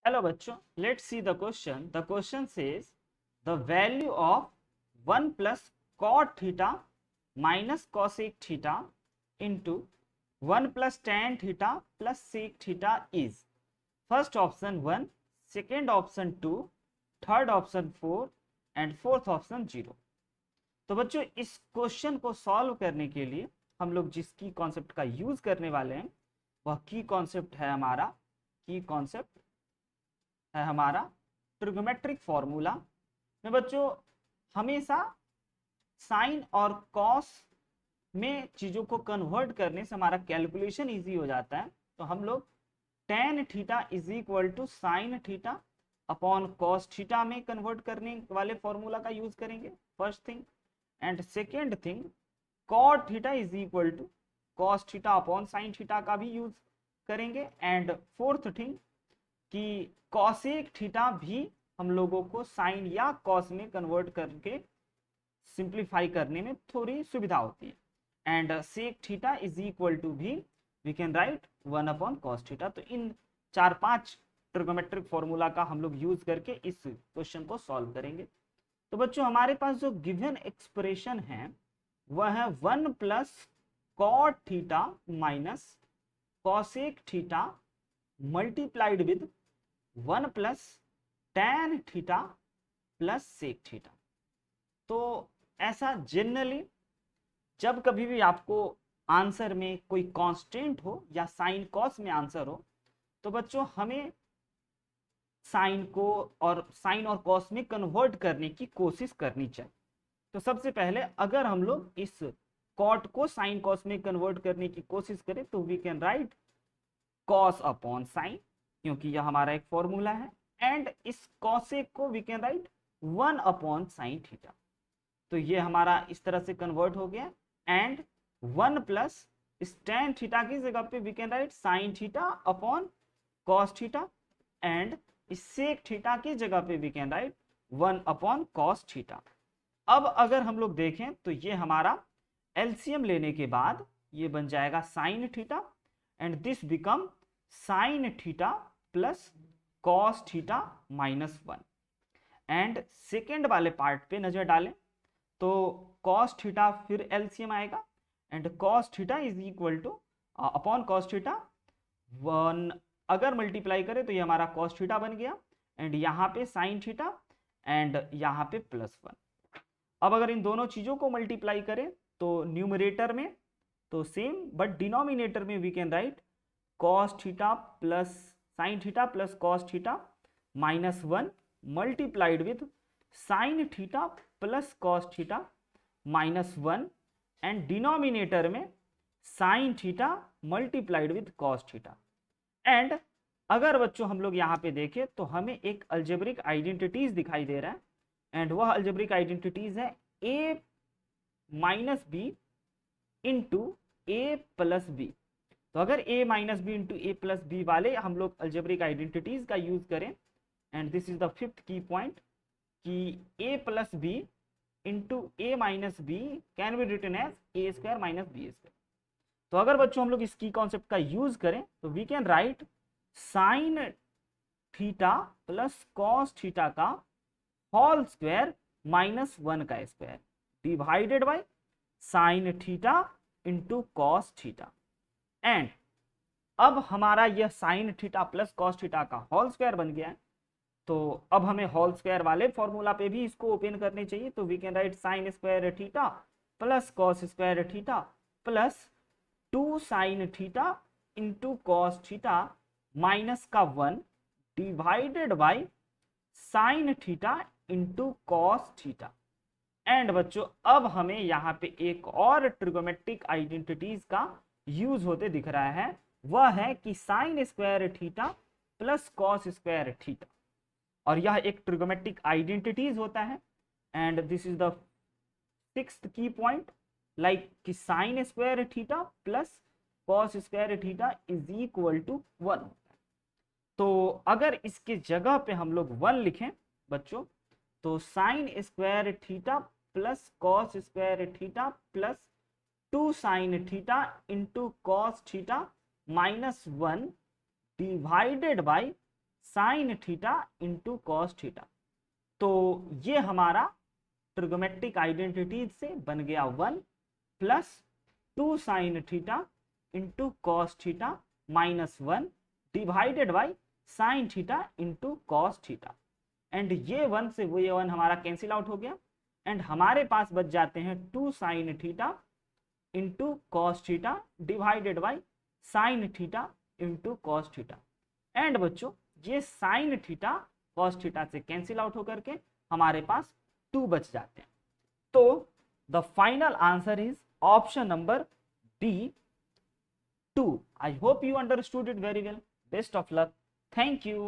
Hello बच्चों, let's see the question. The question says the value of 1 plus cot theta minus cosec theta into 1 plus tan theta plus sec theta is first option 1, second option 2, third option 4 and fourth option 0. तो बच्चों इस question को solve करने के लिए हम लोग जिस की कॉन्सेप्ट का यूज करने वाले हैं वह की कॉन्सेप्ट है हमारा ट्रिग्नोमेट्रिक फॉर्मूला में बच्चों हमेशा साइन और कॉस में चीजों को कन्वर्ट करने से हमारा कैलकुलेशन इजी हो जाता है। तो हम लोग tan theta is equal to sine theta upon cos theta में कन्वर्ट करने वाले फॉर्मूला का यूज करेंगे first thing. And second thing cot theta is equal to cos theta upon sine theta का भी यूज करेंगे। एंड फोर्थ थिंग कि cosec theta भी हम लोगों को साइन या कॉस में कन्वर्ट करके सिंप्लीफाई करने में थोड़ी सुविधा होती है। And sec theta is equal to भी we can write 1 upon cos theta. तो इन 4-5 ट्रिग्नोमेट्रिक फॉर्मूला का हम लोग यूज करके इस क्वेश्चन को सॉल्व करेंगे। तो बच्चों हमारे पास जो गिवन एक्सप्रेशन है वह है 1 plus cot theta minus cosec theta multiplied with 1 plus tan theta plus sec theta. तो ऐसा जनरली जब कभी भी आपको आंसर में कोई कांस्टेंट हो या साइन कॉस में आंसर हो तो बच्चों हमें साइन और कॉस में कन्वर्ट करने की कोशिश करनी चाहिए। तो सबसे पहले अगर हम लोग इस कॉट को साइन कॉस में कन्वर्ट करने की कोशिश करें तो we can write cos upon sine, क्योंकि यह हमारा एक फॉर्मूला है। एंड इस कॉसेक को we can write 1 upon sine theta. तो ये हमारा इस तरह से कन्वर्ट हो गया। एंड 1 प्लस इस tan थीटा की जगह पे we can write sine theta upon cos theta. And इस सेक थीटा की जगह पे we can write 1 upon cos theta. अब अगर हम लोग देखें तो ये हमारा एलसीएम लेने के बाद ये बन जाएगा sine theta and this become sign theta plus cos theta minus 1। And second वाले पार्ट पे नजर डालें तो कॉस थीटा फिर एलसीएम आएगा and cos theta is equal two upon cos theta 1 अगर मल्टीप्लाई करें तो ये हमारा कॉस थीटा बन गया एंड यहाँ पे साइन थीटा एंड यहाँ पे प्लस 1। अब अगर इन दोनों चीजों को मल्टीप्लाई करें तो न्यूमरेटर में तो सेम बट डिनोमिनेटर में we can write cos theta plus sine theta plus cos theta minus 1 multiplied with sine theta plus cos theta minus 1 and denominator में sine theta multiplied with cos theta. And अगर बच्चों हम लोग यहाँ पे देखें तो हमें एक अलजेब्रिक आइडेंटिटीज दिखाई दे रहा है एंड वह अलजेब्रिक आइडेंटिटीज है a minus B into A plus B. तो अगर a minus B into A plus B वाले हम लोग अलजेब्रिक आइडेंटिटीज का यूज करें and this is the fifth key point कि a plus B into A minus B can be written as A square minus B square. तो अगर बच्चों हम लोग इस की कॉन्सेप्ट का यूज करें तो we can write sine theta plus cos theta का होल स्क्वायर माइनस 1 का square divided by sine theta into cos theta. And अब हमारा यह sine theta plus cos theta का होल स्क्वायर बन गया है। तो अब हमें होल स्क्वायर वाले फॉर्मूला पे भी इसको ओपन करने चाहिए। तो we can write sine square theta plus cos square theta plus 2 sine theta into cos theta minus का 1 divided by sine theta into cos theta. And बच्चों अब हमें यहाँ पे एक और ट्रिगोमेट्रिक आइडेंटिटीज का यूज होते दिख रहा है, वह है कि sine square theta plus cos square theta. और यह एक ट्रिगोमेट्रिक आइडेंटिटीज होता है and this is the sixth key point like कि sine square theta plus cos square theta is equal to 1। तो अगर इसके जगह पे हम लोग 1 लिखें बच्चों तो sign square theta plus cos square theta plus 2 sine theta into cos theta minus 1 divided by sine theta into cos theta. तो ये हमारा ट्रिगोमेट्रिक आइडेंटिटीज से बन गया 1 plus 2 sine theta into cos theta minus 1 divided by sine theta into cos theta. And ये 1 से वो ये 1 हमारा कैंसिल आउट हो गया एंड हमारे पास बच जाते हैं 2 sine theta into cos theta divided by sine theta into cos theta. And बच्चों ये साइन थीटा कॉस थीटा से कैंसिल आउट होकर के हमारे पास 2 बच जाते हैं। तो the final answer is option number B 2। I hope you understood it very well. Best of luck. Thank you.